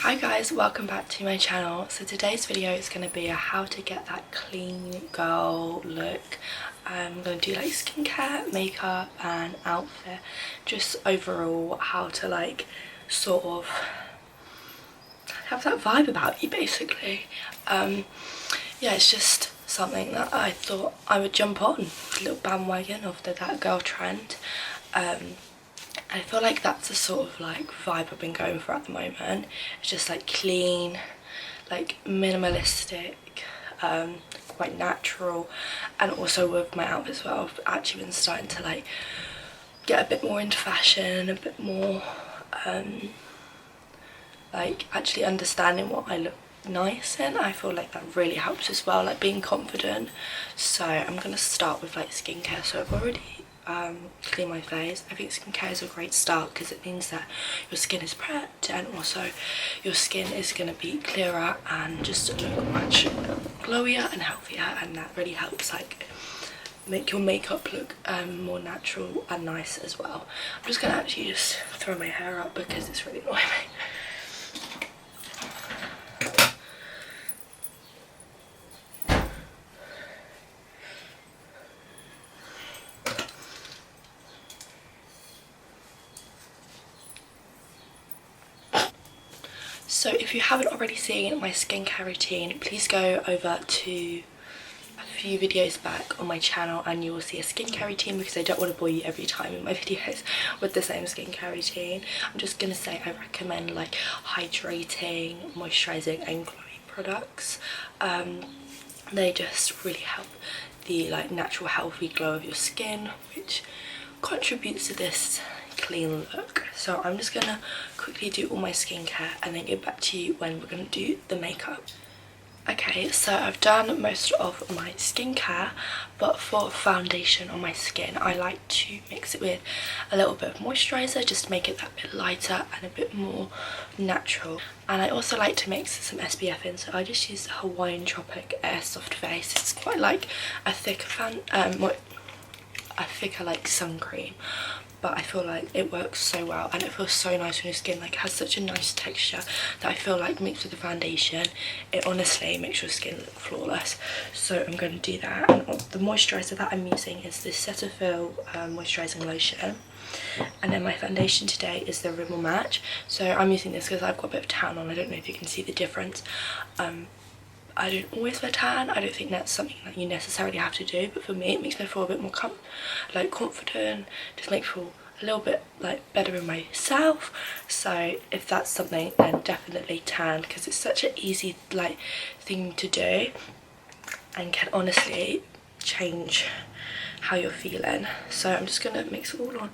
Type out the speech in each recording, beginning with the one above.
Hi guys, welcome back to my channel. So today's video is going to be a how to get that clean girl look. I'm going to do like skincare, makeup and outfit, just overall how to like sort of have that vibe about you basically. Yeah, it's just something that I thought I would jump on, a little bandwagon of that girl trend. I feel like that's the sort of like vibe I've been going for at the moment. It's just like clean, like minimalistic, quite natural, and also with my outfit as well, I've actually been starting to like get a bit more into fashion, a bit more like actually understanding what I look nice in. I feel like that really helps as well, like being confident. So I'm gonna start with like skincare. So I've already clean my face. I think skincare is a great start because it means that your skin is prepped and also your skin is going to be clearer and just look much glowier and healthier, and that really helps like make your makeup look more natural and nice as well. I'm just going to actually just throw my hair up because it's really annoying me. So if you haven't already seen my skincare routine, please go over to a few videos back on my channel and you will see a skincare routine, because I don't want to bore you every time in my videos with the same skincare routine. I'm just going to say I recommend like hydrating, moisturising and glowing products. They just really help the like natural healthy glow of your skin, which contributes to this clean look. So I'm just gonna quickly do all my skincare and then get back to you when we're gonna do the makeup. Okay, so I've done most of my skincare, but for foundation on my skin I like to mix it with a little bit of moisturiser just to make it that bit lighter and a bit more natural. And I also like to mix some SPF in, so I just use the Hawaiian Tropic Air Soft Face. It's quite like a thicker like sun cream, but I feel like it works so well and it feels so nice on your skin. Like it has such a nice texture that I feel like mixed with the foundation, it honestly makes your skin look flawless. So I'm going to do that. And the moisturiser that I'm using is the Cetaphil moisturising lotion, and then my foundation today is the Rimmel Match. So I'm using this because I've got a bit of tan on. I don't know if you can see the difference. I don't always wear tan. I don't think that's something that you necessarily have to do, but for me it makes me feel a bit more confident, just makes me feel a little bit like better in myself. So if that's something, then definitely tan, because it's such an easy like thing to do and can honestly change how you're feeling. So I'm just gonna mix it all on.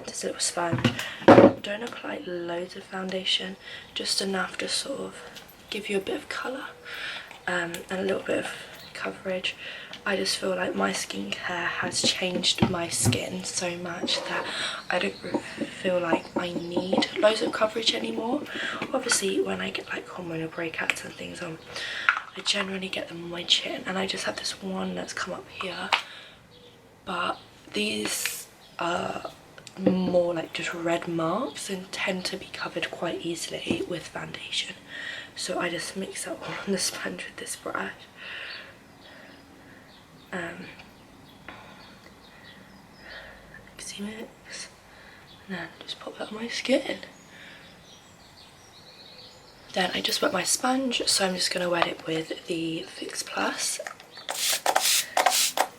Just a little sponge. Don't apply loads of foundation, just enough to sort of give you a bit of colour and a little bit of coverage. I just feel like my skincare has changed my skin so much that I don't feel like I need loads of coverage anymore. Obviously when I get like hormonal breakouts and things on, I generally get them on my chin, and I just have this one that's come up here, but these are more like just red marks and tend to be covered quite easily with foundation. So I just mix that all on the sponge with this brush. Mixy mix, and then just pop that on my skin. Then I just wet my sponge, so I'm just going to wet it with the Fix Plus,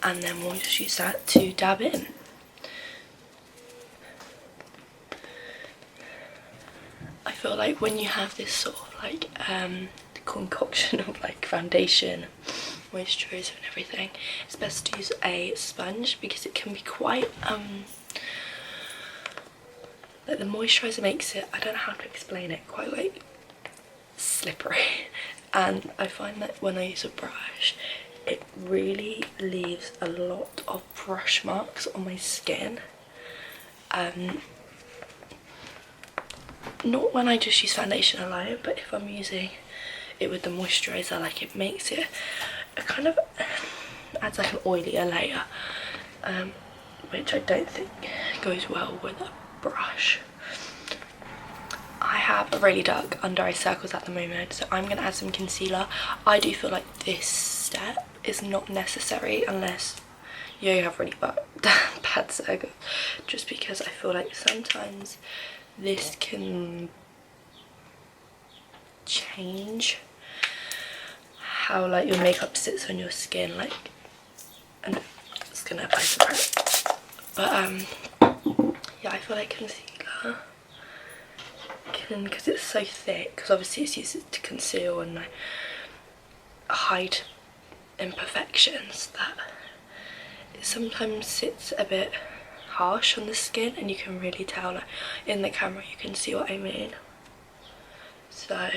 and then we'll just use that to dab in. I feel like when you have this sort of like concoction of like foundation, moisturiser and everything, it's best to use a sponge because it can be quite like the moisturiser makes it, I don't know how to explain it, quite like slippery. And I find that when I use a brush it really leaves a lot of brush marks on my skin. Not when I just use foundation alone, but if I'm using it with the moisturiser, like it makes it a kind of adds like an oilier layer, which I don't think goes well with a brush. have really dark under eye circles at the moment, so I'm going to add some concealer. I do feel like this step is not necessary unless you have really bad circles, just because I feel like sometimes this can change how like your makeup sits on your skin, like, and it's gonna apply some prep. But yeah, I feel like concealer can, because it's so thick, because obviously it's used to conceal and like hide imperfections, that it sometimes sits a bit harsh on the skin, and you can really tell, like in the camera you can see what I mean. So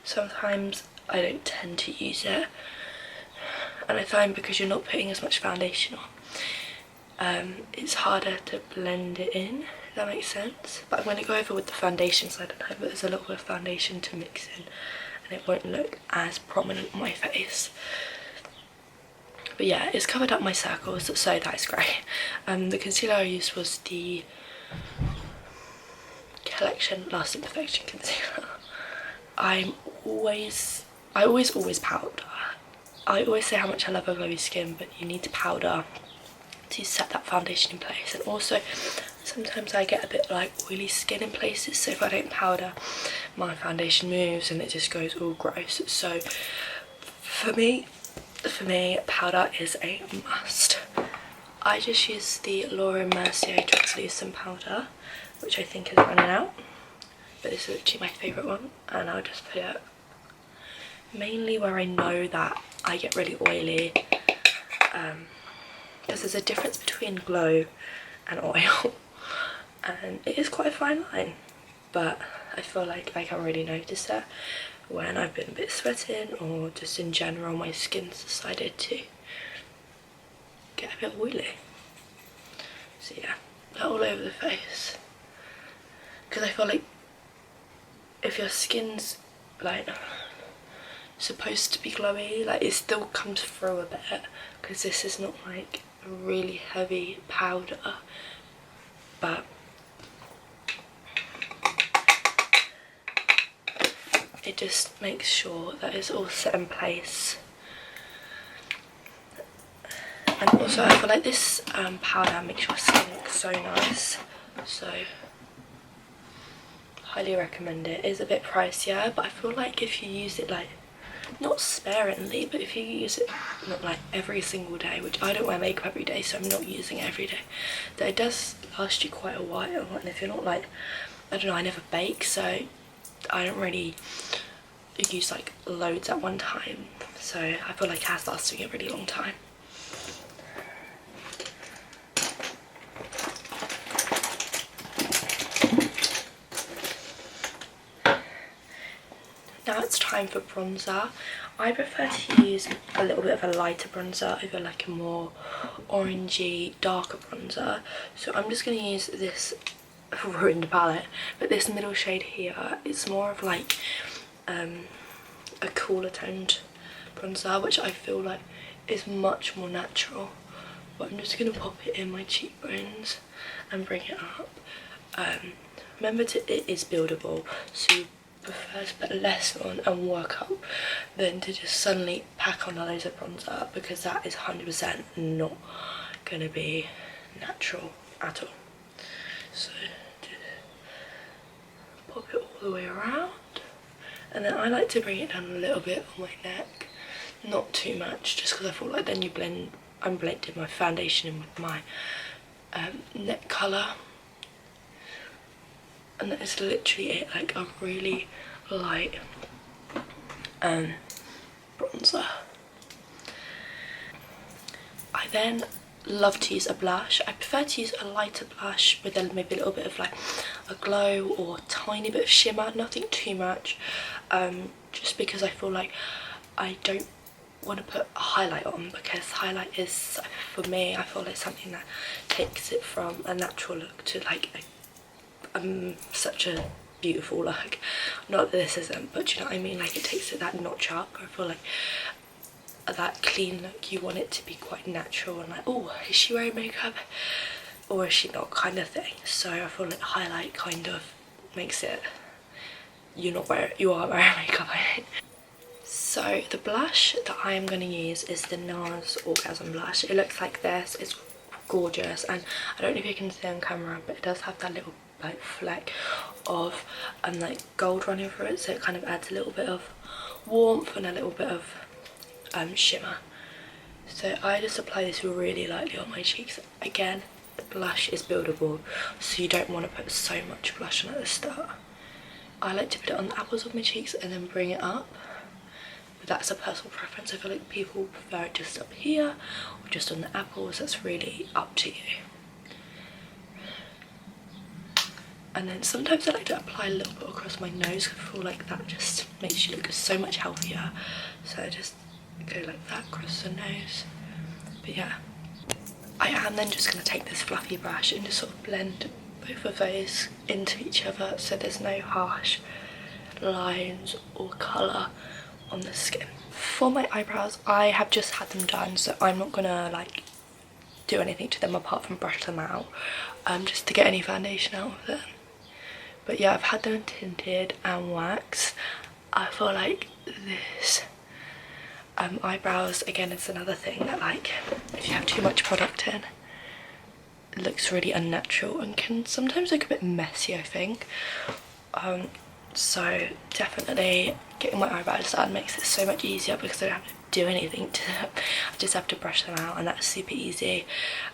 sometimes I don't tend to use it, and I find because you're not putting as much foundation on, it's harder to blend it in, if that makes sense. But I'm going to go over with the foundation side of it, but there's a little bit of foundation to mix in and it won't look as prominent on my face. But yeah, it's covered up my circles, so that's great. The concealer I used was the Collection Lasting Perfection concealer. I always powder. I always say how much I love a glowy skin, but you need to powder to set that foundation in place. And also sometimes I get a bit like oily skin in places, so if I don't powder, my foundation moves and it just goes all gross. So for me powder is a must. I just use the Laura Mercier translucent powder, which I think is running out, but this is literally my favourite one, and I'll just put it mainly where I know that I get really oily, because there's a difference between glow and oil and it is quite a fine line, but I feel like I can really notice it when I've been a bit sweating, or just in general my skin's decided to get a bit oily. So yeah, all over the face, because I feel like if your skin's like supposed to be glowy, like it still comes through a bit, because this is not like a really heavy powder, but it just makes sure that it's all set in place. And also I feel like this powder makes your skin look so nice, so highly recommend it. It is a bit pricier, but I feel like if you use it like not sparingly, but if you use it not like every single day, which I don't wear makeup every day, so I'm not using it every day, that it does last you quite a while. And if you're not like, I don't know, I never bake, so I don't really use like loads at one time, so I feel like it has lasted me a really long time. Now it's time for bronzer. I prefer to use a little bit of a lighter bronzer over like a more orangey, darker bronzer. So I'm just going to use this ruined palette, but this middle shade here, it's more of like a cooler toned bronzer, which I feel like is much more natural. But I'm just going to pop it in my cheekbones and bring it up. Remember, it is buildable, so you prefer to put less on and work up than to just suddenly pack on a load of bronzer, because that is 100% not going to be natural at all. So just pop it all the way around, and then I like to bring it down a little bit on my neck, not too much, just because I feel like then I'm blending my foundation in with my neck colour. And that is literally it, like a really light bronzer. I then love to use a blush. I prefer to use a lighter blush with maybe a little bit of like a glow or a tiny bit of shimmer, nothing too much, just because I feel like I don't want to put a highlight on, because highlight is, for me, I feel like something that takes it from a natural look to like such a beautiful look. Not that this isn't, but you know what I mean, like it takes it that notch up. I feel like that clean look, you want it to be quite natural and like, oh, is she wearing makeup or is she not, kind of thing. So I feel like highlight kind of makes it, you are wearing makeup, I think. So the blush that I am going to use is the NARS Orgasm blush. It looks like this. It's gorgeous, and I don't know if you can see on camera, but it does have that little like fleck of like gold running through it, so it kind of adds a little bit of warmth and a little bit of shimmer. So I just apply this really lightly on my cheeks. Again, the blush is buildable, so you don't want to put so much blush on at the start. I like to put it on the apples of my cheeks and then bring it up, but that's a personal preference. I feel like people prefer it just up here or just on the apples. That's really up to you. And then sometimes I like to apply a little bit across my nose. I feel like that just makes you look so much healthier. So I just go like that across the nose. But yeah, I am then just going to take this fluffy brush and just sort of blend both of those into each other, so there's no harsh lines or colour on the skin. For my eyebrows, I have just had them done, so I'm not gonna like do anything to them apart from brush them out, just to get any foundation out of them. But yeah, I've had them tinted and waxed. I feel like this eyebrows, again, is another thing that, like, if you have too much product in, it looks really unnatural and can sometimes look a bit messy, I think. So definitely getting my eyebrows done makes it so much easier because I don't have to do anything to them. I just have to brush them out, and that's super easy.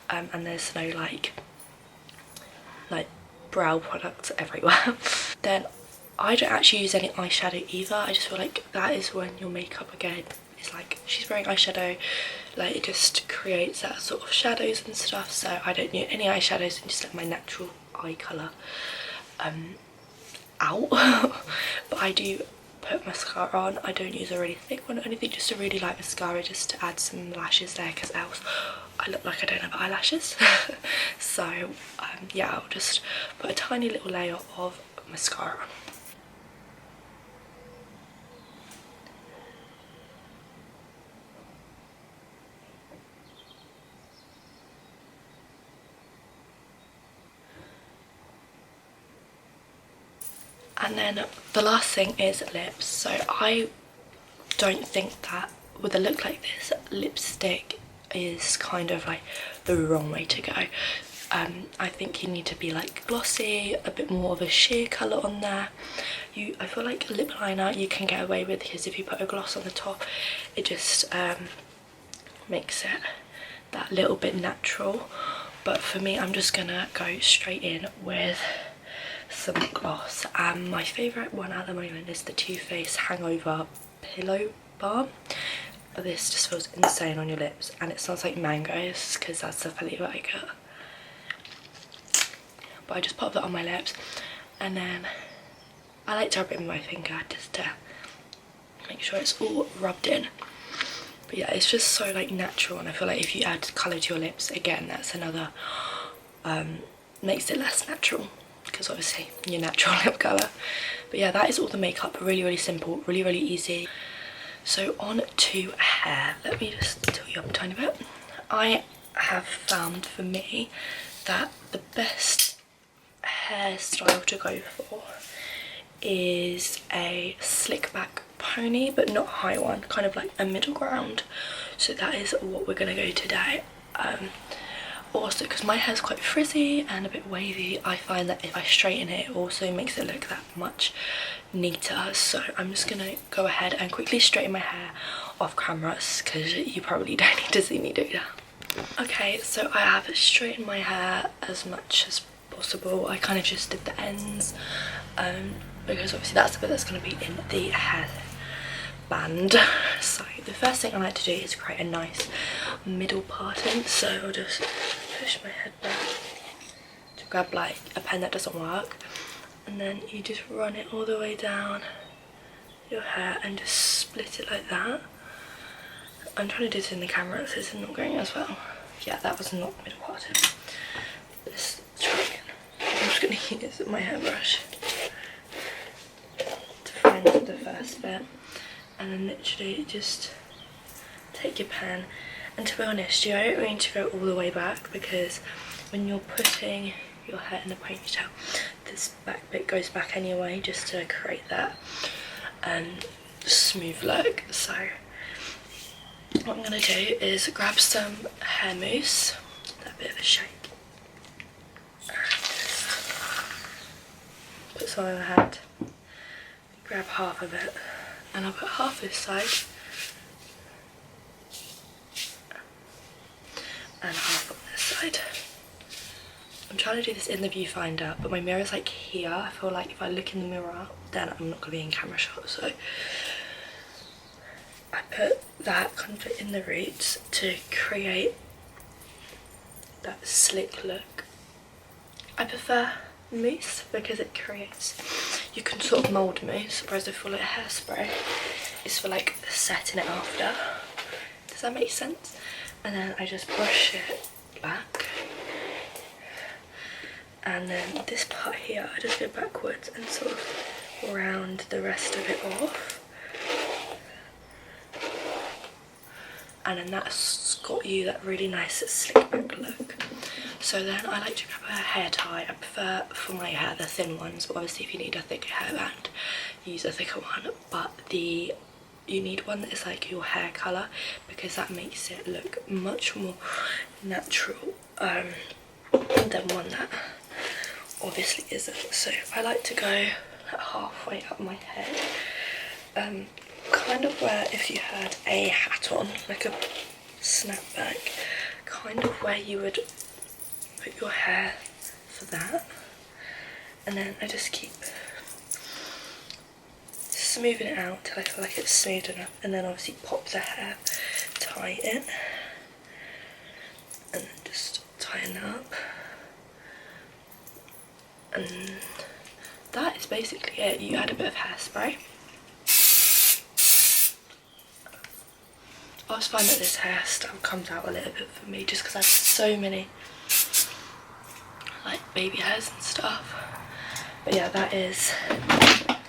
And there's no like brow products everywhere. Then I don't actually use any eyeshadow either. I just feel like that is when your makeup, again, is like, she's wearing eyeshadow, like it just creates that sort of shadows and stuff. So I don't use any eyeshadows and just let my natural eye colour out. But I do put mascara on. I don't use a really thick one or anything, just a really light mascara just to add some lashes there, because else I look like I don't have eyelashes. So yeah, I'll just put a tiny little layer of mascara. And then the last thing is lips. So I don't think that with a look like this, lipstick is kind of like the wrong way to go. I think you need to be like glossy, a bit more of a sheer colour on there. I feel like lip liner you can get away with, because if you put a gloss on the top, it just makes it that little bit natural. But for me, I'm just gonna go straight in with some gloss, and my favourite one at the moment is the Too Faced Hangover Pillow Balm. This just feels insane on your lips, and it smells like mangoes because that's the flavour I get. But I just pop that on my lips, and then I like to rub it with my finger just to make sure it's all rubbed in. But yeah, it's just so like natural, and I feel like if you add colour to your lips, again, that's another makes it less natural, because obviously your natural lip colour. But yeah, that is all the makeup. Really simple, really easy. So on to hair. Let me just tilt you up a tiny bit. I have found for me that the best hairstyle to go for is a slick back pony, but not a high one, kind of like a middle ground. So that is what we're gonna go today. Also, because my hair's quite frizzy and a bit wavy, I find that if I straighten it, it also makes it look that much neater. So I'm just gonna go ahead and quickly straighten my hair off camera, because you probably don't need to see me do that. Okay, so I have straightened my hair as much as possible. I kind of just did the ends, because obviously that's the bit that's going to be in the hair band. So the first thing I like to do is create a nice middle parting. So I'll just push my head back to grab like a pen that doesn't work, and then you just run it all the way down your hair and just split it like that. I'm trying to do this in the camera, so this is not going as well. Yeah, that was not middle parting. Let's try again. I'm just going to use my hairbrush to find the first bit, and then literally just take your pen. And to be honest, you don't need to go all the way back, because when you're putting your hair in a ponytail, the this back bit goes back anyway, just to create that smooth look. So what I'm going to do is grab some hair mousse, that bit of a shake, and just put some on my hand, grab half of it, and I'll put half this side and half on this side. I'm trying to do this in the viewfinder, but my mirror's like here. I feel like if I look in the mirror, then I'm not going to be in camera shot, so I put that kind of in the roots to create that slick look. I prefer mousse because it creates, you can sort of mould mousse, whereas I feel like hairspray is for like setting it after. Does that make sense? And then I just brush it back, and then this part here I just go backwards and sort of round the rest of it off, and then that's got you that really nice slick back look. So then I like to grab a hair tie. I prefer for my hair the thin ones, but obviously if you need a thicker hairband, use a thicker one. But you need one that is like your hair colour, because that makes it look much more natural than one that obviously isn't. So I like to go like halfway up my head, kind of where if you had a hat on, like a snapback, kind of where you would put your hair for that. And then I just keep smoothing it out till I feel like it's smooth enough, and then obviously pop the hair tie in and then just tighten it up, and that is basically it. You add a bit of hairspray. I always find that this hairstyle comes out a little bit for me just because I have so many like baby hairs and stuff. But yeah, that is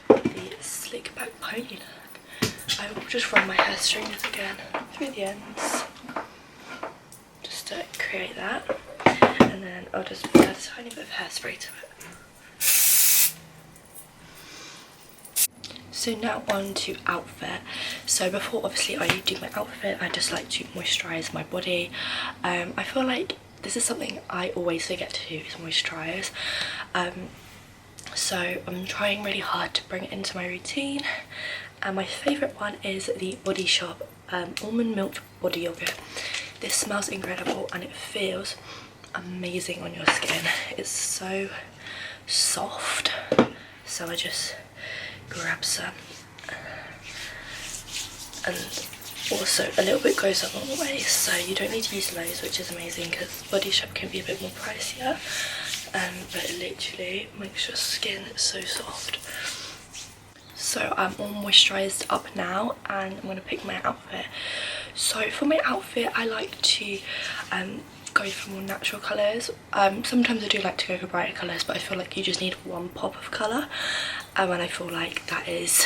the slick back pony look. I will just run my hair strings again through the ends just to create that, and then I'll just add a tiny bit of hairspray to it. So now on to outfit. So before obviously I do my outfit, I just like to moisturise my body. I feel like this is something I always forget to do, is moisturise. So I'm trying really hard to bring it into my routine, and my favourite one is the Body Shop almond milk body yogurt. This smells incredible and it feels amazing on your skin. It's so soft, so I just grab some, and also a little bit goes a long way, so you don't need to use loads, which is amazing because Body Shop can be a bit more pricier, but it literally makes your skin so soft. So I'm all moisturised up now, and I'm going to pick my outfit. So for my outfit, I like to go for more natural colours. Sometimes I do like to go for brighter colours, but I feel like you just need one pop of colour, and I feel like that is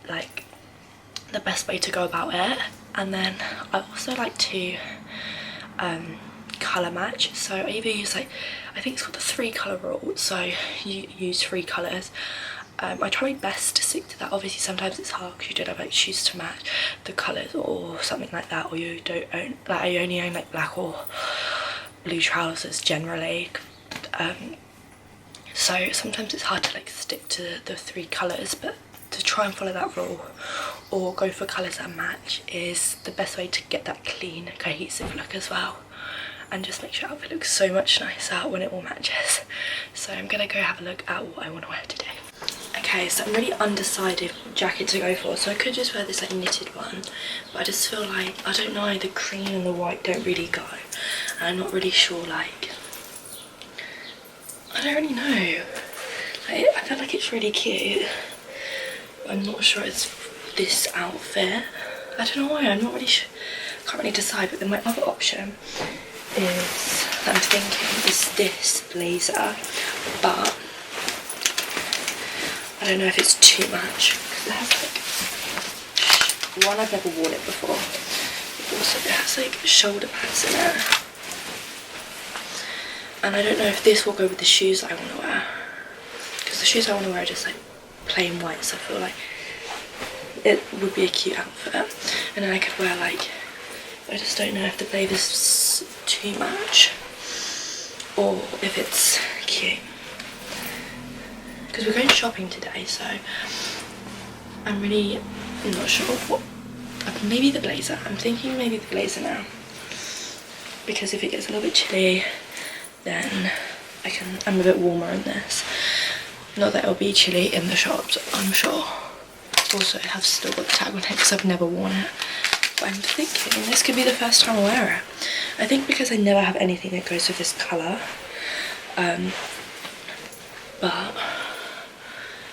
like the best way to go about it. And then I also like to colour match, so I either use like, I think it's called the 3 colour rule, so you use 3 colours. I try my best to stick to that. Obviously sometimes it's hard because you don't have like shoes to match the colours or something like that, or you don't own, like I only own like black or blue trousers generally, so sometimes it's hard to like stick to the 3 colours, but to try and follow that rule or go for colours that match is the best way to get that clean, cohesive look as well, and just make sure your outfit looks so much nicer when it all matches. So I'm gonna go have a look at what I want to wear today. Okay, so I'm really undecided what jacket to go for, so I could just wear this like knitted one, but I just feel like, I don't know, the cream and the white don't really go, and I'm not really sure, like, I don't really know, like, I feel like it's really cute, but I'm not sure it's this outfit. I don't know why, I'm not really sure, can't really decide. But then my other option is, that I'm thinking, is this blazer, but I don't know if it's too much because it has like, one, I've never worn it before, but also it has like shoulder pads in it, and I don't know if this will go with the shoes that I want to wear. the shoes I want to wear are just like plain white, so I feel like it would be a cute outfit. And then I could wear like, I just don't know if the blazer is too much or if it's cute, because we're going shopping today, so I'm really not sure what. Maybe the blazer. I'm thinking maybe the blazer now, because if it gets a little bit chilly then I'm a bit warmer in this. Not that it'll be chilly in the shops, I'm sure. Also, I have still got the tag on it because I've never worn it. But I'm thinking this could be the first time I wear it. I think because I never have anything that goes with this colour. But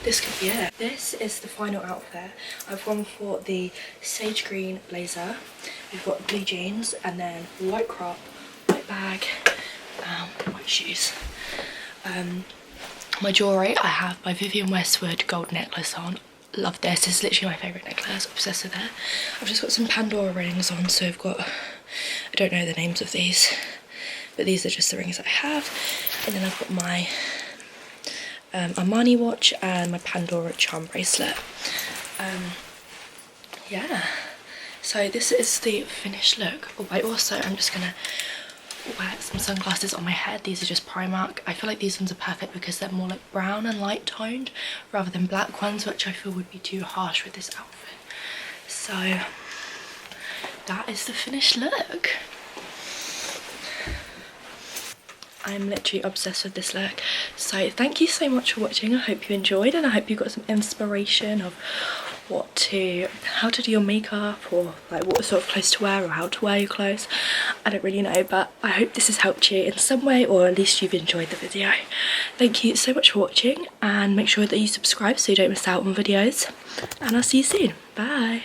this could be it. This is the final outfit. I've gone for the sage green blazer. We've got blue jeans and then white crop, white bag, white shoes. My jewellery, I have my Vivienne Westwood gold necklace on. Love this. This is literally my favourite necklace. Obsessed with it. I've just got some Pandora rings on, so I've got, I don't know the names of these, but these are just the rings I have. And then I've got my Armani watch and my Pandora charm bracelet. Yeah, so this is the finished look. Oh, I'm just gonna wear some sunglasses on my head. These are just Primark. I feel like these ones are perfect because they're more like brown and light toned rather than black ones, which I feel would be too harsh with this outfit. So that is the finished look. I'm literally obsessed with this look. So thank you so much for watching. I hope you enjoyed, and I hope you got some inspiration of how to do your makeup, or like what sort of clothes to wear, or how to wear your clothes. I don't really know, but I hope this has helped you in some way, or at least you've enjoyed the video. Thank you so much for watching, and make sure that you subscribe so you don't miss out on videos, and I'll see you soon. Bye.